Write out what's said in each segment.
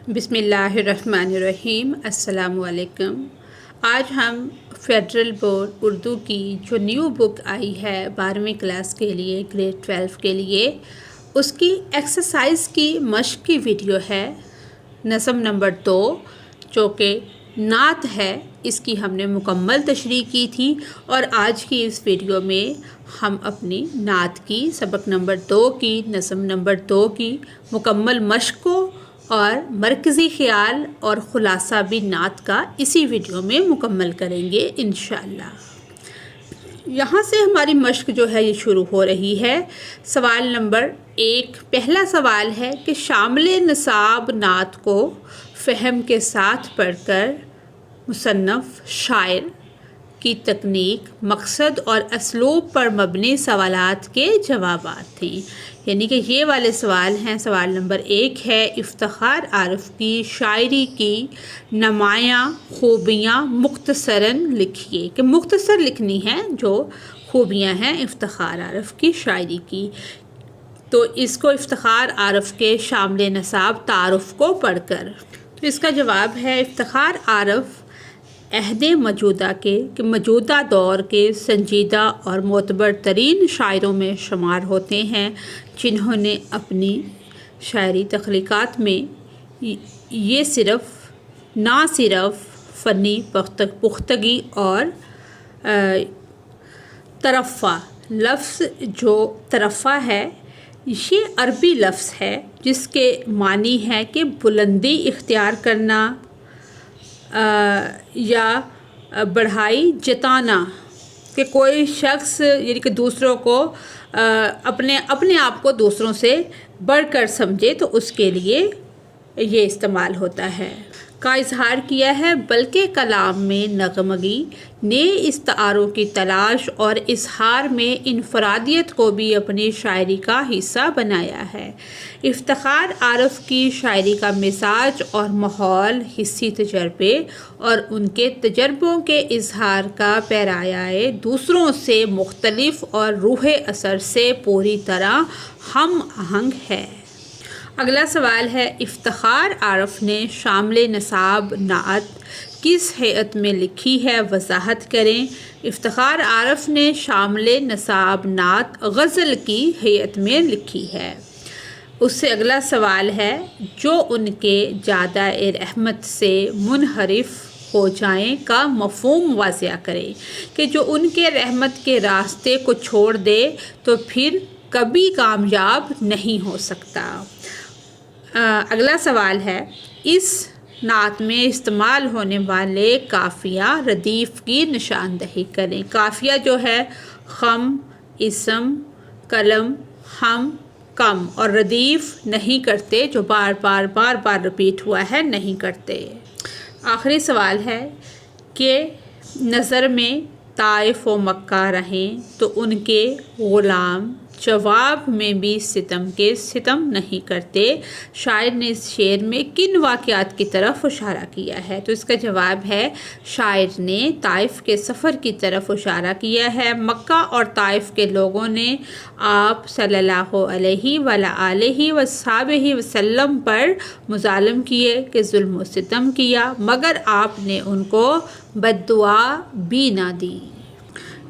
बिस्मिल्लाहिर्रहमानिर्रहीम। अस्सलामु अलैकुम। आज हम फेडरल बोर्ड उर्दू की जो न्यू बुक आई है 12वीं क्लास के लिए, ग्रेड 12 के लिए, उसकी एक्सरसाइज की मश्क की वीडियो है। नज़म नंबर 2 जो कि नात है, इसकी हमने मुकम्मल तशरीह की थी और आज की इस वीडियो में हम अपनी नात की सबक नंबर 2 की, नज़म नंबर 2 की मुकम्मल मश्क को और मरकज़ी ख़्याल और ख़ुलासा भी नात का इसी वीडियो में मुकम्मल करेंगे इंशाअल्लाह। यहाँ से हमारी मश्क जो है ये शुरू हो रही है। सवाल नंबर 1, पहला सवाल है कि शामिल निसाब नात को फ़हम के साथ पढ़कर मुसन्नफ़ शायर की तकनीक, मकसद और असलूब पर मबनी सवालात के जवाबात थे। यानी कि ये वाले सवाल हैं। सवाल नंबर 1 है, इफ्तिखार आरिफ की शायरी की नुमायाँ खूबियाँ मुख्तसरन लिखिए। कि मुख्तसर लिखनी है जो खूबियाँ हैं इफ्तिखार आरिफ की शायरी की। तो इसको इफ्तिखार आरिफ के शामिल निसाब तारुफ़ को पढ़कर। तो इसका जवाब है, इफ्तिखार आरिफ अहद मौजूदा के कि मौजूदा दौर के संजीदा और मोतबर तरीन शायरों में शुमार होते हैं, जिन्होंने अपनी शायरी तख्लीक़ात में ये ना सिर्फ़ फ़नी पुख्तगी और तरफ़ा, लफ्ज़ जो तरफ़ा है ये अरबी लफ्ज़ है जिसके मानी है कि बुलंदी इख्तियार करना या बढ़ाई जताना, कि कोई शख्स यानी कि दूसरों को अपने आप को दूसरों से बढ़कर समझे तो उसके लिए ये इस्तेमाल होता है। का इजहार किया है, बल्कि कलाम में नगमगी ने इस्तारों की तलाश और इजहार में इनफरादियत को भी अपनी शायरी का हिस्सा बनाया है। इफ्तिखार आरिफ की शायरी का मिजाज और माहौल हिस्सी तजर्बे और उनके तजर्बों के इजहार का पैराए दूसरों से मुख्तलिफ और रूह असर से पूरी तरह हम आहंग है। अगला सवाल है, इफ्तिखार आरिफ ने शामिल निसाब नात किस हैत में लिखी है, वजाहत करें। इफ्तिखार आरिफ ने शामिल निसाब नात गज़ल की हैत में लिखी है। उससे अगला सवाल है, जो उनके ज़्यादा रहमत से मुनहरिफ हो जाएं का मफ़हूम वाज़िया करें। कि जो उनके रहमत के रास्ते को छोड़ दे तो फिर कभी कामयाब नहीं हो सकता। अगला सवाल है, इस नात में इस्तेमाल होने वाले काफ़िया रदीफ़ की निशानदही करें। काफ़िया जो है खम, इसम, कलम, हम, कम और रदीफ़ नहीं करते, जो बार बार रिपीट हुआ है नहीं करते। आखिरी सवाल है कि नज़र में ताइफ व मक्का रहें तो उनके ग़ुलाम जवाब में भी सितम के सितम नहीं करते। शायर ने इस शेर में किन वाक़यात की तरफ इशारा किया है? तो इसका जवाब है, शायर ने ताइफ के सफ़र की तरफ इशारा किया है। मक्का और ताइफ के लोगों ने आप सल्लल्लाहु अलैहि वसल्लम पर मुज़ालम किए कि जुल्म व सितम किया, मगर आपने उनको बद्दुआ भी ना दी।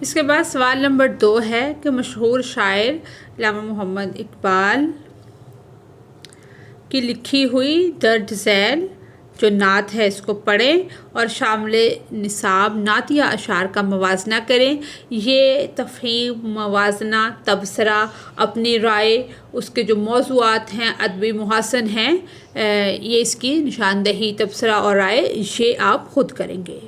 इसके बाद सवाल नंबर 2 है कि मशहूर शायर अल्लामा मोहम्मद इकबाल की लिखी हुई दर्ज झैल जो नात है इसको पढ़ें और शामिल निसाब नातिया अशार का मवाजना करें। ये तफ़हीम, मवाजना, तबसरा, अपनी राय, उसके जो मौज़ूआत हैं, अदबी मुहासन हैं, ये इसकी निशानदही, तबसरा और राय ये आप ख़ुद करेंगे।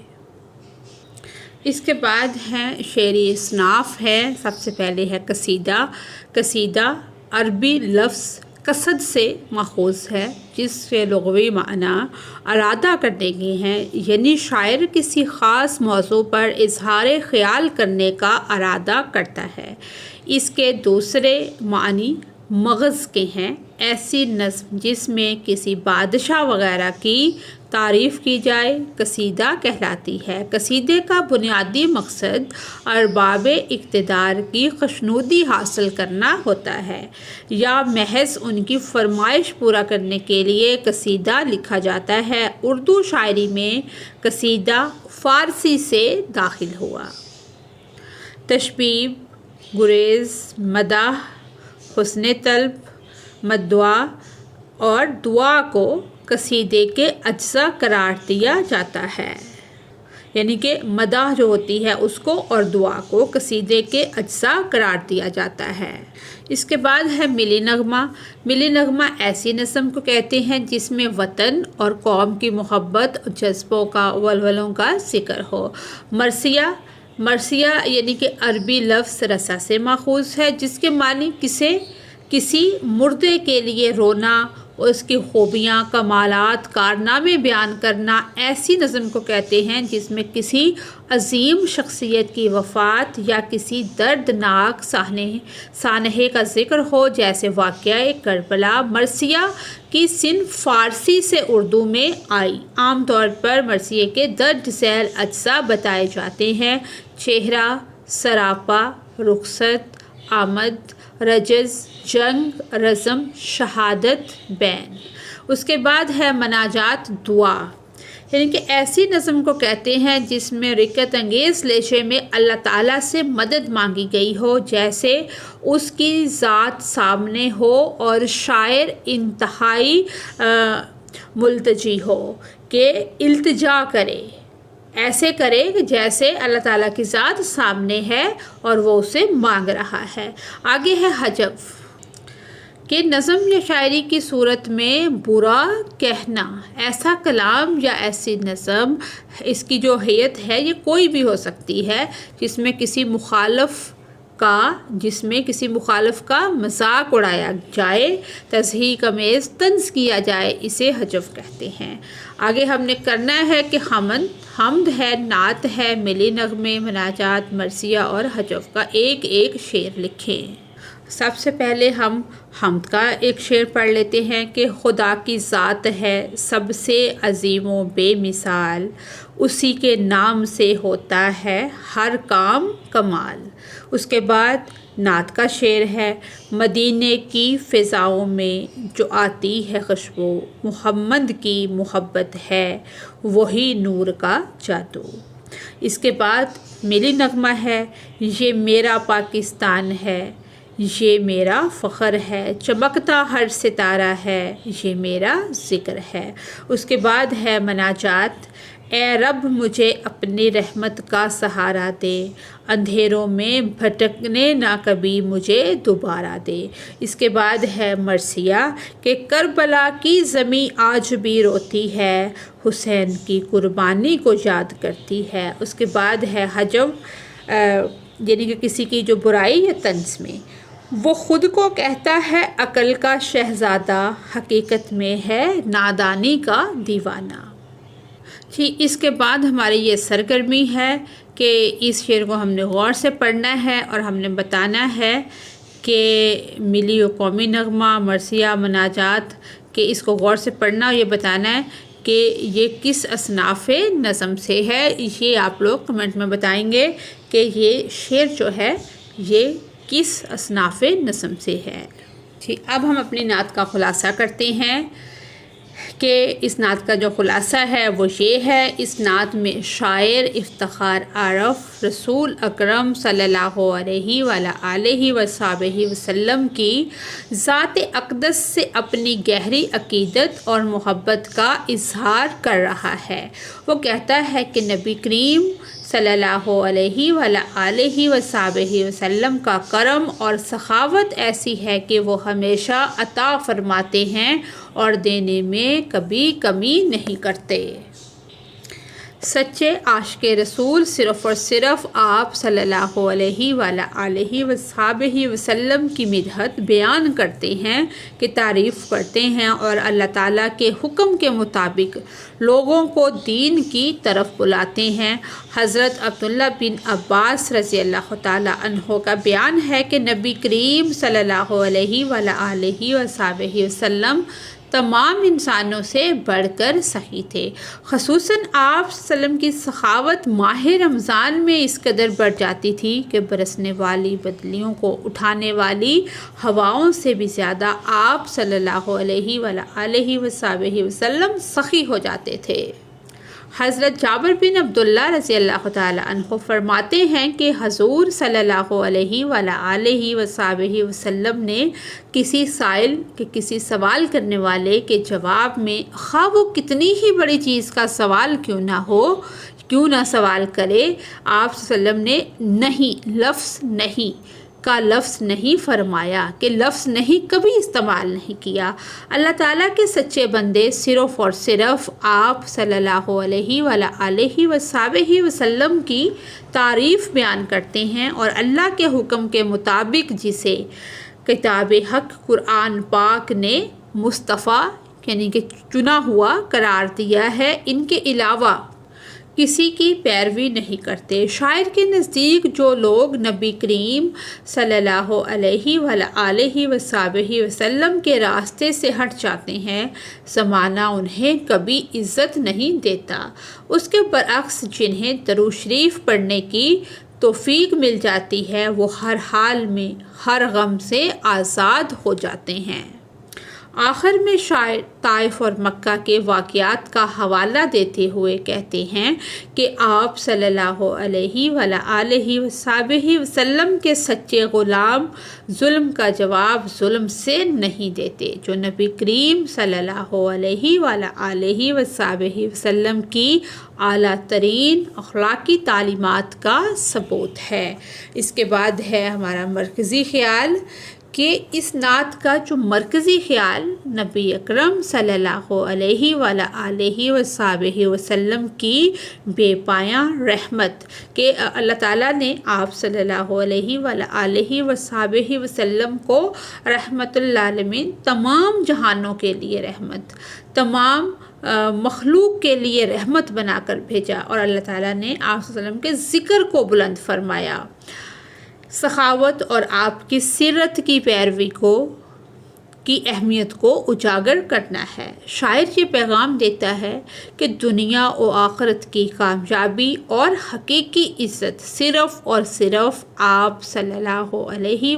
इसके बाद हैं शेरी इसनाफ़ है। सबसे पहले है कसीदा। कसीदा अरबी लफ्ज़ कसद से माखूज़ है, जिससे लुग़वी माना अरादा करने के हैं, यानी शायर किसी ख़ास मौज़ू पर इजहार ख़याल करने का अरादा करता है। इसके दूसरे मानी مغز کے ہیں، ایسی نظم جس میں کسی بادشاہ وغیرہ کی تعریف کی جائے قصیدہ کہلاتی ہے۔ قصیدے کا بنیادی مقصد ارباب اقتدار کی خوشنودی حاصل کرنا ہوتا ہے یا محض ان کی فرمائش پورا کرنے کے لیے قصیدہ لکھا جاتا ہے۔ اردو شاعری میں قصیدہ فارسی سے داخل ہوا۔ تشبیب، گریز، مدح، حسن طلب، مدعا اور دعا کو قصیدے کے اجزاء قرار دیا جاتا ہے، یعنی کہ مدح جو ہوتی ہے اس کو اور دعا کو قصیدے کے اجزاء قرار دیا جاتا ہے۔ اس کے بعد ہے ملی نغمہ۔ ملی نغمہ ایسی نظم کو کہتے ہیں جس میں وطن اور قوم کی محبت، جذبوں کا، ولولوں کا ذکر ہو۔ مرثیہ، مرثیہ یعنی کہ عربی لفظ رثا سے ماخوذ ہے جس کے معنی کسی مردے کے لیے رونا، اس کی خوبیاں، کمالات، کارنامے بیان کرنا۔ ایسی نظم کو کہتے ہیں جس میں کسی عظیم شخصیت کی وفات یا کسی دردناک سانحے کا ذکر ہو، جیسے واقعہ کربلا۔ مرثیہ کی صنف فارسی سے اردو میں آئی۔ عام طور پر مرثیے کے درج ذیل اجزاء بتائے جاتے ہیں: چہرہ، سراپا، رخصت، آمد، رجز، جنگ، رزم، شہادت، بین۔ اس کے بعد ہے مناجات، دعا، یعنی کہ ایسی نظم کو کہتے ہیں جس میں رقت انگیز لہجے میں اللہ تعالیٰ سے مدد مانگی گئی ہو، جیسے اس کی ذات سامنے ہو اور شاعر انتہائی ملتجی ہو کہ التجا کرے، ایسے کرے کہ جیسے اللہ تعالیٰ کی ذات سامنے ہے اور وہ اسے مانگ رہا ہے۔ آگے ہے حجب کہ نظم یا شاعری کی صورت میں برا کہنا، ایسا کلام یا ایسی نظم، اس کی جو ہیئت ہے یہ کوئی بھی ہو سکتی ہے جس میں کسی مخالف کا مذاق اڑایا جائے، تضحیک امیز طنز کیا جائے، اسے حجب کہتے ہیں۔ آگے ہم نے کرنا ہے کہ حمد ہے، نعت ہے، ملی نغمے، مناجات، مرثیہ اور حجب کا ایک ایک شعر لکھیں۔ سب سے پہلے ہم حمد کا ایک شعر پڑھ لیتے ہیں کہ خدا کی ذات ہے سب سے عظیم و بے مثال، اسی کے نام سے ہوتا ہے ہر کام کمال۔ اس کے بعد نعت کا شعر ہے: مدینے کی فضاؤں میں جو آتی ہے خوشبو، محمد کی محبت ہے وہی نور کا جادو۔ اس کے بعد ملی نغمہ ہے: یہ میرا پاکستان ہے، یہ میرا فخر ہے، چمکتا ہر ستارہ ہے، یہ میرا ذکر ہے۔ اس کے بعد ہے مناجات: اے رب مجھے اپنی رحمت کا سہارا دے، اندھیروں میں بھٹکنے نہ کبھی مجھے دوبارہ دے۔ اس کے بعد ہے مرثیہ کہ کربلا کی زمیں آج بھی روتی ہے، حسین کی قربانی کو یاد کرتی ہے۔ اس کے بعد ہے حجب، یعنی کہ کسی کی جو برائی یا طنز میں، وہ خود کو کہتا ہے عقل کا شہزادہ، حقیقت میں ہے نادانی کا دیوانہ۔ جی، اس کے بعد ہماری یہ سرگرمی ہے کہ اس شعر کو ہم نے غور سے پڑھنا ہے اور ہم نے بتانا ہے کہ ملی و قومی نغمہ، مرثیہ، مناجات کہ اس کو غور سے پڑھنا اور یہ بتانا ہے کہ یہ کس اصناف نظم سے ہے۔ یہ آپ لوگ کمنٹ میں بتائیں گے کہ یہ شعر جو ہے یہ کس اصناف نظم سے ہے۔ جی، اب ہم اپنی نعت کا خلاصہ کرتے ہیں کہ اس نعت کا جو خلاصہ ہے وہ یہ ہے: اس نعت میں شاعر افتخار عارف رسول اکرم صلی اللہ علیہ وآلہ وصحبہ وسلم کی ذات اقدس سے اپنی گہری عقیدت اور محبت کا اظہار کر رہا ہے۔ وہ کہتا ہے کہ نبی کریم صلی اللہ علیہ وآلہ وصحبہ وسلم کا کرم اور سخاوت ایسی ہے کہ وہ ہمیشہ عطا فرماتے ہیں اور دینے میں کبھی کمی نہیں کرتے۔ सच्चे आशिक रसूल सिर्फ़ और सिर्फ आप सल्लल्लाहु अलैहि वसल्लम की मिदहत बयान करते हैं कि तारीफ़ करते हैं और अल्लाह ताला के हुक्म के मुताबिक लोगों को दीन की तरफ बुलाते हैं। हज़रत अब्दुल्ला बिन अब्बास रज़ी अल्लाह ताला अन्हो का बयान है कि नबी करीम सल्लल्लाहु अलैहि वसल्लम तमाम इंसानों से बढ़कर सही थे। ख़ुसूसन आप सल्लम की सखावत माह रमज़ान में इस कदर बढ़ जाती थी कि बरसने वाली बदलियों को उठाने वाली हवाओं से भी ज़्यादा आप सल्लल्लाहु अलैहि वसल्लम सखी हो जाते थे। हज़रत जाबिर बिन अब्दुल्ला रज़ी अल्लाह ताला अन्हु फरमाते हैं कि हज़ूर सल्लल्लाहु अलैहि वसल्लम ने किसी साइल के किसी सवाल करने वाले के जवाब में ख़्वाह वो कितनी ही बड़ी चीज़ का सवाल क्यों ना सवाल करे, आप सल्लम ने नहीं, लफ्ज़ नहीं का लफ्ज़ नहीं फरमाया, कि लफ्ज़ नहीं कभी इस्तेमाल नहीं किया। अल्लाह ताला के सच्चे बंदे सिर्फ़ और सिर्फ आप सल्लल्लाहु अलैहि वसल्लम की तारीफ़ बयान करते हैं और अल्लाह के हुक्म के मुताबिक जिसे किताब हक़ कुरान पाक ने मुस्तफ़ा यानी कि चुना हुआ करार दिया है, इनके अलावा किसी की पैरवी नहीं करते। शायर के नज़दीक जो लोग नबी करीम सल्लल्लाहु अलैहि वसल्लम के रास्ते से हट जाते हैं, ज़माना उन्हें कभी इज़्ज़त नहीं देता। उसके बरअक्स जिन्हें दरूद शरीफ पढ़ने की तौफीक मिल जाती है, वो हर हाल में हर गम से आज़ाद हो जाते हैं। आखिर में शायर ताइफ और मक्का के वाक़यात का हवाला देते हुए कहते हैं कि आप सल्लल्लाहु अलैहि वसल्लम के सच्चे ग़ुलाम जुल्म का जवाब जुल्म से नहीं देते, जो नबी करीम सल्लल्लाहु अलैहि वसल्लम की आला तरीन अखलाकी तालीमात का सबूत है। इसके बाद है हमारा मरकज़ी ख़्याल कि इस नात का जो मरकज़ी ख़्याल नबी अकरम सल्लल्लाहु अलैहि वसल्लम की बेपाया रहमत के अल्लाह ताला ने आप सल्लल्लाहु अलैहि वसल्लम को रहमतुल आलमीन, तमाम जहानों के लिए रहमत, तमाम मखलूक के लिए रहमत बनाकर भेजा और अल्लाह ताला ने आप सल्लम के ज़िक्र को बुलंद फरमाया। सखावत और आपकी सीरत की पैरवी की अहमियत को उजागर करना है। शायर ये पैगाम देता है कि दुनिया और आखिरत की कामयाबी और हकीकी इज़्ज़त सिर्फ़ और सिर्फ आप सल्लल्लाहु अलैहि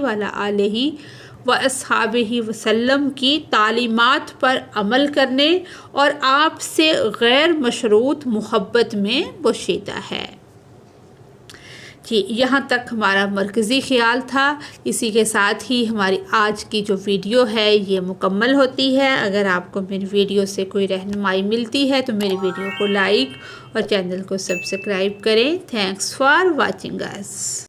वसल्लम की तालीमात पर अमल करने और आपसे गैर मशरूत मोहब्बत में पोशीदा है। जी, यहाँ तक हमारा मरकज़ी ख़्याल था। इसी के साथ ही हमारी आज की जो वीडियो है ये मुकम्मल होती है। अगर आपको मेरी वीडियो से कोई रहनुमाई मिलती है तो मेरी वीडियो को लाइक और चैनल को सब्सक्राइब करें। Thanks for watching guys.